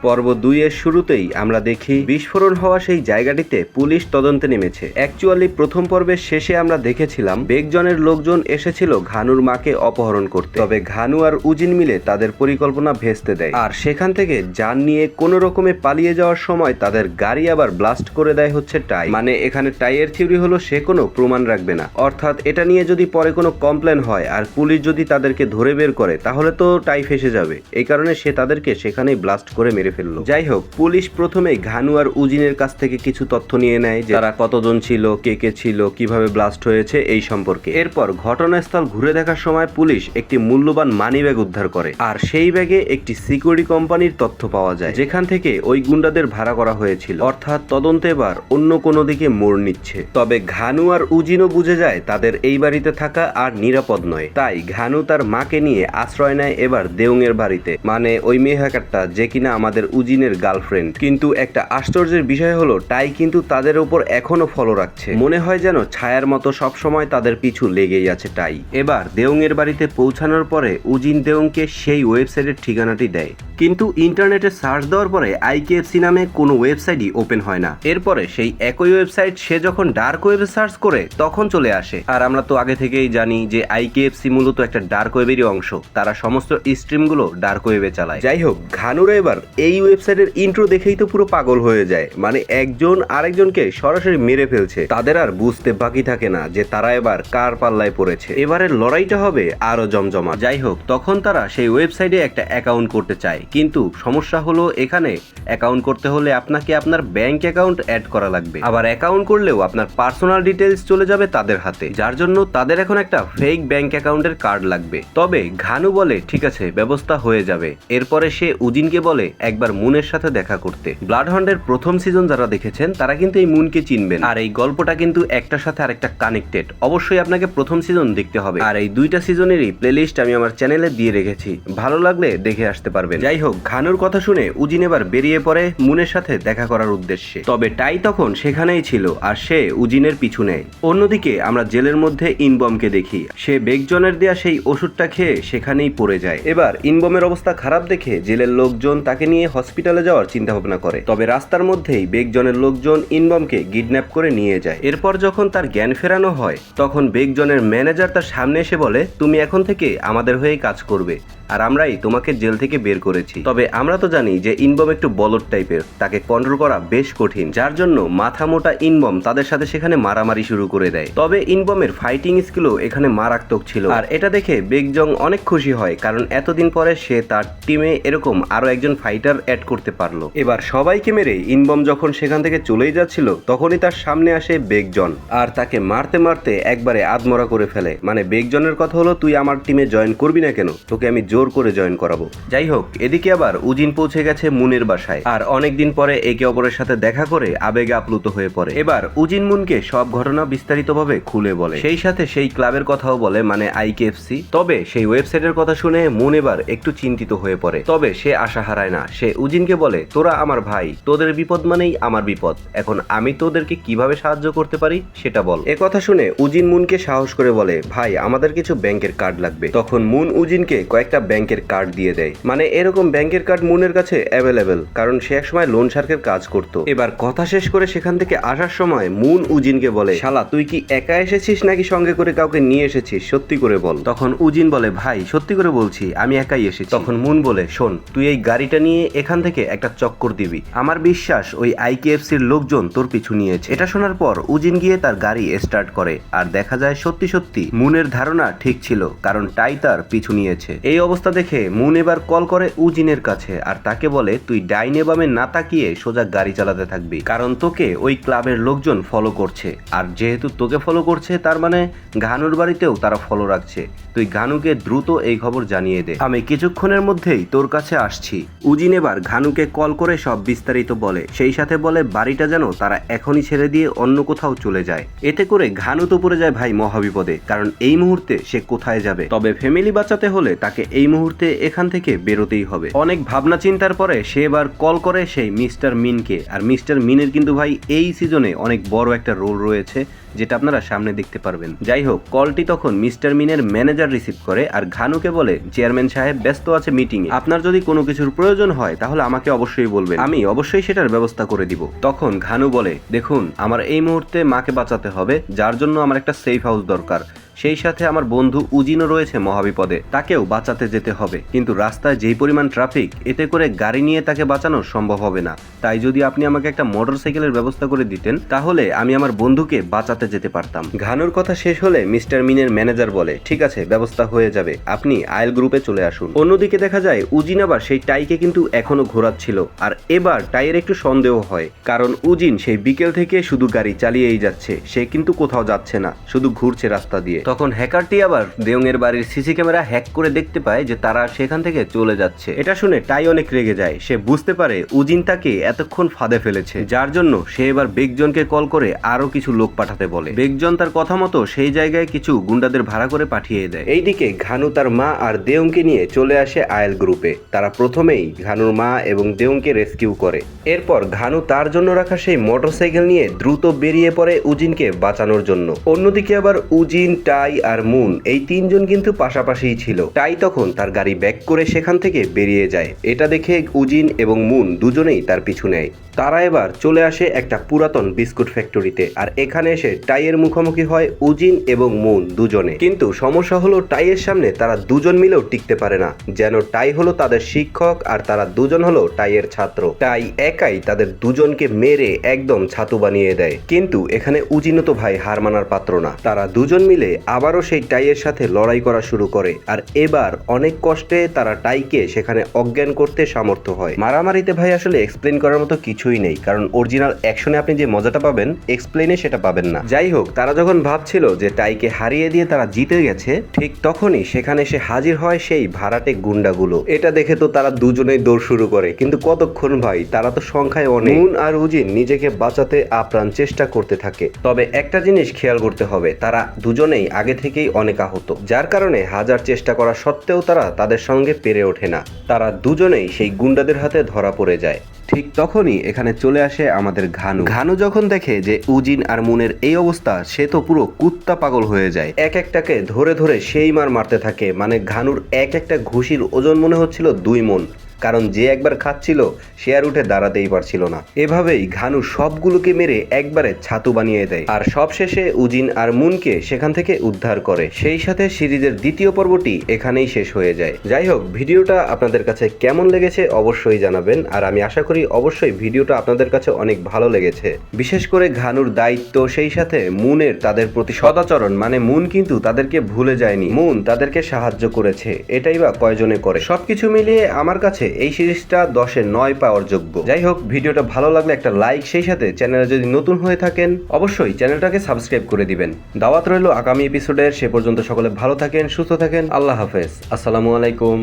পর্ব 2 এর শুরুতেই আমরা দেখি বিস্ফোরণ হওয়া সেই জায়গাটিতে পুলিশ তদন্তে নেমেছে। অ্যাকচুয়ালি প্রথম পর্বের শেষে আমরা দেখেছিলাম বেগজনের লোকজন এসেছিল ঘানুর মাকে অপহরণ করতে, তবে ঘানু আর উজিন মিলে তাদের পরিকল্পনা ভেস্তে দেয় আর সেখান থেকে যান নিয়ে কোনো রকমে পালিয়ে যাওয়ার সময় তাদের গাড়ি আবার ব্লাস্ট করে দেয় হচ্ছে টাই। মানে এখানে টাইয়ের থিওরি হলো সে কোনো প্রমাণ রাখবে না, অর্থাৎ এটা নিয়ে যদি পরে কোনো কমপ্লেন হয় আর পুলিশ যদি তাদেরকে ধরে বের করে তাহলে তো টাই ফেসে যাবে। এই কারণে সে তাদেরকে সেখানেই ব্লাস্ট করে মেরে ফেললো। যাই হোক, পুলিশ প্রথমেই ঘানু আর উজিনের কাছ থেকে কিছু তথ্য নিয়ে নেয় যে তারা কতজন ছিল, কে কে ছিল, কিভাবে ব্লাস্ট হয়েছে এই সম্পর্কে। এরপর ঘটনাস্থল ঘুরে দেখার সময় পুলিশ একটি মূল্যবান মানি ব্যাগ উদ্ধার করে আর সেই ব্যাগে একটি সিকিউরিটি কোম্পানির তথ্য পাওয়া যায় যেখান থেকে ওই গুন্ডাদের ভাড়া করা হয়েছিল। অর্থাৎ তদন্ত এবার অন্য কোনো দিকে মোড় নিচ্ছে। তবে ঘানু আর উজিনও বুঝে যায় তাদের এই বাড়িতে থাকা আর নিরাপদ নয়, তাই ঘানু তার মাকে নিয়ে আশ্রয় নেয় এবার দেউংয়ের বাড়িতে, মানে ওই মেয়ে হ্যাকারটা যে কিনা আমাদের উজিনের গার্লফ্রেন্ড। কিন্তু একটা আশ্চর্যের বিষয় হলো টাই কিন্তু তাদের উপর এখনো ফলো রাখছে। মনে হয় যেন ছায়ার মতো সবসময় তাদের পিছু লেগেই আছে টাই। এবার দেউংয়ের বাড়িতে পৌঁছানোর পরে উজিন দেউংকে সেই ওয়েবসাইটের ঠিকানাটি দেয়, কিন্তু ইন্টারনেটে সার্চ দেওয়ার পরে আইকেএফসি নামে কোনো ওয়েবসাইটই ওপেন হয় না। এরপরে সেই একই ওয়েবসাইট সে যখন ডার্ক ওয়েবে সার্চ করে তখন চলে আসে। আর আমরা তো আগে থেকেই জানি যে আইকেএফসি মূলত একটা ডার্ক ওয়েবেরই অংশ, তারা সমস্ত স্ট্রিমগুলো ডার্ক ওয়েবে চালায়। যাই হোক, ঘানুরা এবার এই ওয়েবসাইটের ইন্ট্রো দেখেই তো পুরো পাগল হয়ে যায়, মানে একজন আরেকজনকে সরাসরি মেরে ফেলছে। তাদের আর বুঝতে বাকি থাকে না যে তারা এবার কার পাল্লায় পড়েছে। এবারের লড়াইটা হবে আরো জমজমা। যাই হোক, তখন তারা সেই ওয়েবসাইটে একটা অ্যাকাউন্ট করতে চায়, কিন্তু সমস্যা হলো এখানে অ্যাকাউন্ট করতে হলে আপনাকে আপনার ব্যাংক অ্যাকাউন্ট অ্যাড করা লাগবে। আবার অ্যাকাউন্ট করলেও আপনার পার্সোনাল ডিটেইলস চলে যাবে তাদের হাতে, যার জন্য তাদের এখন একটা ফেক ব্যাংক অ্যাকাউন্টের কার্ড লাগবে। তবে ঘানু বলে ঠিক আছে, ব্যবস্থা হয়ে যাবে। এরপরে সে উজিনকে বলে একবার মুনের সাথে দেখা করতে। ব্লাড হান্ডের প্রথম সিজন যারা দেখেছেন তারা কিন্তু এই মুনকে চিনবেন, আর এই গল্পটা কিন্তু একটার সাথে আরেকটা কানেক্টেড। অবশ্যই আপনাকে প্রথম সিজন দেখতে হবে, আর এই দুইটা সিজনেরই প্লেলিস্ট আমি আমার চ্যানেলে দিয়ে রেখেছি, ভালো লাগলে দেখে আসতে পারবেন। যাই হোক, ঘানুর কথা শুনে উজিন এবার বেরিয়ে পড়ে মুনের সাথে দেখা করার উদ্দেশ্যে। তবে টাই তখন সেখানেই ছিল আর সে উজিনের পিছু নেয়। অন্যদিকে আমরা জেলের মধ্যে ইনবমকে দেখি, সে বেগজনের দেয়া সেই ওষুধটা খেয়ে সেখানেই পড়ে যায়। এবার ইনবমের অবস্থা খারাপ দেখে জেলের লোকজন তাকে নিয়ে হসপিটালে যাওয়ার চিন্তা ভাবনা করে। তবে রাস্তার মধ্যেই বেগজনের লোকজন ইনবমকে কিডন্যাপ করে নিয়ে যায়। এরপর যখন তার জ্ঞান ফেরানো হয় তখন বেগজনের ম্যানেজার তার সামনে এসে বলে, তুমি এখন থেকে আমাদের হয়ে কাজ করবে আর আমরাই তোমাকে জেল থেকে বের করেছি। তবে আমরা তো জানি যে ইনবম একটু বলদ টাইপের, তাকে কন্ট্রোল করা বেশ কঠিন, যার জন্য মাথা মোটা ইনবম তাদের সাথে সেখানে মারামারি শুরু করে দেয়। তবে ইনবমের ফাইটিং স্কিলও এখানে মারাত্মক ছিল, আর এটা দেখে বেগজং অনেক খুশি হয়, কারণ এতদিন পরে সে তার টিমে এরকম আরো একজন ফাইটার অ্যাড করতে পারলো। এবার সবাইকে মেরে ইনবম যখন সেখান থেকে চলেই যাচ্ছিল তখনই তার সামনে আসে বেগজন আর তাকে মারতে মারতে একবারে আদমরা করে ফেলে। মানে বেগজনের কথা হলো, তুই আমার টিমে জয়েন করবি না কেন, তোকে আমি জোর করে জয়েন করাবো। যাই হোক, এদিকে আবার উজিন পৌঁছে গেছে মুনের বাসায়, আর অনেকদিন পরে একে অপরের সাথে দেখা করে আবেগে আপ্লুত হয়ে পড়ে। এবার উজিন মুনকে সব ঘটনা বিস্তারিতভাবে খুলে বলে, সেই সাথে সেই ক্লাবের কথাও বলে, মানে আইকেএফসি। তবে সেই ওয়েবসাইটের কথা শুনে মুন এবার একটু চিন্তিত হয়ে পড়ে, তবে সে আশা হারায় না। সে উজিনকে বলে, তোরা আমার ভাই, তোদের বিপদ মানেই আমার বিপদ, এখন আমি তোদেরকে কিভাবে সাহায্য করতে পারি সেটা বল। এ কথা শুনে উজিন মুনকে সাহস করে বলে, ভাই আমাদের কিছু ব্যাংকের কার্ড লাগবে। তখন মুন উজিনকে কয়েকটা ব্যাংকের কার্ড দিয়ে দেয়, মানে এরকম ব্যাংকের কার্ড মুনের কাছে অ্যাভেলেবেল, কারণ সে একসময় লোন শার্কের কাজ করত। এবার কথা শেষ করে সেখান থেকে আসার সময় মুন উজিনকে বলে, শালা তুই কি একা এসেছিস নাকি সঙ্গে করে কাউকে নিয়ে এসেছিস, সত্যি করে বল। তখন উজিন বলে, ভাই সত্যি করে বলছি আমি একাই এসেছি। তখন মুন বলে, শোন তুই এই গাড়িটা নিয়ে এখান থেকে একটা চক্কর দিবি, আমার বিশ্বাস ওই আইকেএফসির লোকজন তোর পিছু নিয়েছে। এটা শোনার পর উজিন গিয়ে তার গাড়ি স্টার্ট করে, আর দেখা যায় সত্যি সত্যি মুনের ধারণা ঠিক ছিল, কারণ টাই তার পিছু নিয়েছে। এই অবস্থা দেখে মুন এবার কল করে উজিনের কাছে আর তাকে বলে, তুই ডাইনে বামে না তাকিয়ে সোজা গাড়ি চালাতে থাকবি, কারণ তোকে ওই ক্লাবের লোকজন ফলো করছে, আর যেহেতু তোকে ফলো করছে তার মানে ঘানুর বাড়িতেও তারা ফলো রাখছে। তুই ঘানুকে দ্রুত এই খবর জানিয়ে দে, আমি কিছুক্ষণের মধ্যেই তোর কাছে আসছি। উজিন এবার ঘানুকে কল করে সব বিস্তারিত বলে, সেই সাথে বলে বাড়িটা যেন তারা এখনই ছেড়ে দিয়ে অন্য কোথাও চলে যায়। এতে করে ঘানু তো পড়ে যায় ভাই মহাবিপদে, কারণ এই মুহূর্তে সে কোথায় যাবে। তবে ফ্যামিলি বাঁচাতে হলে তাকে এই এই মুহূর্তে এখান থেকে বেরোতেই হবে। অনেক ভাবনা চিন্তার পরে সে এবার কল করে সেই মিস্টার মিনকে। আর মিস্টার মিনের কিন্তু ভাই এই সিজনে অনেক বড় একটা রোল রয়েছে, যেটা আপনারা সামনে দেখতে পারবেন। যাই হোক, কলটি তখন মিস্টার মিনের ম্যানেজার রিসিভ করে আর ঘানুকে বলে, চেয়ারম্যান সাহেব ব্যস্ত আছে মিটিং এ, আপনার যদি কোনো কিছুর প্রয়োজন হয় তাহলে আমাকে অবশ্যই বলবেন, আমি অবশ্যই সেটার ব্যবস্থা করে দিব। তখন ঘানু বলে, দেখুন আমার এই মুহূর্তে মাকে বাঁচাতে হবে, যার জন্য আমার একটা সেফ হাউস দরকার। সেই সাথে আমার বন্ধু উজিনও রয়েছে মহাবিপদে, তাকেও বাঁচাতে যেতে হবে। কিন্তু রাস্তায় যেই পরিমাণ ট্রাফিক, এতে করে গাড়ি নিয়ে তাকে বাঁচানো সম্ভব হবে না। তাই যদি আপনি আমাকে একটা মোটরসাইকেলের ব্যবস্থা করে দিতেন তাহলে আমি আমার বন্ধুকে বাঁচাতে যেতে পারতাম। ঘানুর কথা শেষ হলে মিস্টার মিনের ম্যানেজার বলে, ঠিক আছে, ব্যবস্থা হয়ে যাবে, আপনি আয়েল গ্রুপে চলে আসুন। অন্যদিকে দেখা যায় উজিন আবার সেই টাইকে কিন্তু এখনো ঘোরাচ্ছিল। আর এবার টাইয়ের একটু সন্দেহ হয়, কারণ উজিন সেই বিকেল থেকে শুধু গাড়ি চালিয়েই যাচ্ছে, সে কিন্তু কোথাও যাচ্ছে না, শুধু ঘুরছে রাস্তা দিয়ে। তখন হ্যাকারটি আবার দেওং এর বাড়ির সিসি ক্যামেরা হ্যাক করে দেখতে পায় যে তারা সেখান থেকে চলে যাচ্ছে। এটা শুনে টাই অনেক রেগে যায়। সে বুঝতে পারে উজিন তাকে এতক্ষণ ফাঁদে ফেলেছে, যার জন্য সে এবার বেগজনকে কল করে আরো কিছু লোক পাঠাতে বলে। বেগজন তার কথা মতো সেই জায়গায় কিছু গুন্ডাদের ভাড়া করে পাঠিয়ে দেয়। এইদিকে ঘানু তার মা আর দেওংকে নিয়ে চলে আসে আয়েল গ্রুপে। তারা প্রথমেই ঘানুর মা এবং দেওংকে রেস্কিউ করে। এরপর ঘানু তার জন্য রাখা সেই মোটরসাইকেল নিয়ে দ্রুত বেরিয়ে পড়ে উজিনকে বাঁচানোর জন্য। অন্যদিকে আবার উজিন, টাই আর মুন এই তিনজন কিন্তু পাশাপাশিই ছিল। টাই তখন তার গাড়ি ব্যাক করে সেখান থেকে বেরিয়ে যায়। এটা দেখে উজিন এবং মুন দুজনেই তার পিছু নেয়। তারা এবার চলে আসে একটা পুরাতন বিস্কুট ফ্যাক্টরিতে। আর এখানে এসে টাইয়ের মুখোমুখি হয় উজিন এবং মুন দুজনে। কিন্তু সমস্যা হলো টাইয়ের সামনে তারা দুজন মিলেও টিকতে পারে না, যেন টাই হলো তাদের শিক্ষক আর তারা দুজন হলো টাইয়ের ছাত্র। টাই একাই তাদের দুজনকে মেরে একদম ছাতু বানিয়ে দেয়। কিন্তু এখানে উজিনও তো ভাই হার মানার পাত্র না। তারা দুজন মিলে আবারও সেই টাইয়ের সাথে লড়াই করা শুরু করে। আর এবার অনেক কষ্টে তারা টাইকে সেখানে অজ্ঞান করতে সামর্থ্য হয়। মারামারিতে ভাই আসলে এক্সপ্লেন করার মতো কিছুই নেই, কারণ অরিজিনাল অ্যাকশনে আপনি যে মজাটা পাবেন এক্সপ্লেনে সেটা পাবেন না। যাই হোক, তারা যখন ভাবছিল যে টাইকে হারিয়ে দিয়ে তারা জিতে গেছে, ঠিক তখনই সেখানে এসে হাজির হয় সেই ভাড়াটে গুন্ডাগুলো। এটা দেখে তো তারা দুজনেই দৌড় শুরু করে, কিন্তু কতক্ষণ ভাই, তারা তো সংখ্যায় অনেক। মুন আর উজিন নিজেকে বাঁচাতে আপ্রাণ চেষ্টা করতে থাকে। তবে একটা জিনিস খেয়াল করতে হবে, তারা দুজনেই আগে থেকেই অনেক আহত, যার কারণে হাজার চেষ্টা করা সত্ত্বেও তারা তাদের সঙ্গে পেরে ওঠে না। তারা দুজনেই সেই গুন্ডাদের হাতে ধরা পড়ে যায়। ঠিক তখনই এখানে চলে আসে আমাদের ঘানু। ঘানু যখন দেখে যে উজিন আর মুনের এই অবস্থা, সে তো পুরো কুত্তা পাগল হয়ে যায়। এক একটাকে ধরে ধরে সেই মারতে থাকে। মানে ঘানুর এক একটা ঘুষির ওজন মনে হচ্ছিল 2 মণ, কারণ যে একবার খাচ্ছিল সে আর উঠে দাঁড়াতেই পারছিল না। এভাবেই ঘানু সবগুলোকে মেরে একবারে ছাতু বানিয়ে দেয়। আর সবশেষে উজিন আর মুনকে সেখান থেকে উদ্ধার করে। সেই সাথে সিরিজের দ্বিতীয় পর্বটি এখানেই শেষ হয়ে যায়। যাই হোক, ভিডিওটা আপনাদের কাছে কেমন লেগেছে অবশ্যই জানাবেন। আর আমি আশা করি অবশ্যই ভিডিওটা আপনাদের কাছে অনেক ভালো লেগেছে। বিশেষ করে ঘানুর দায়িত্ব, সেই সাথে মুনের তাদের প্রতি সদাচরণ। মানে মুন কিন্তু তাদেরকে ভুলে যায়নি, মুন তাদেরকে সাহায্য করেছে। এটাই বা কয়জনে করে। সবকিছু মিলিয়ে আমার কাছে এই সিরিজটা 10-এ 9 পাওয়ার যোগ্য। যাই হোক, ভিডিওটা ভালো লাগলে একটা লাইক, সেই সাথে চ্যানেলে যদি নতুন হয়ে থাকেন অবশ্যই চ্যানেলটাকে সাবস্ক্রাইব করে দিবেন। দাওয়াত রইল আগামী এপিসোডের। সে পর্যন্ত সকলে ভালো থাকেন, সুস্থ থাকেন। আল্লাহ হাফেজ, আসসালামু আলাইকুম।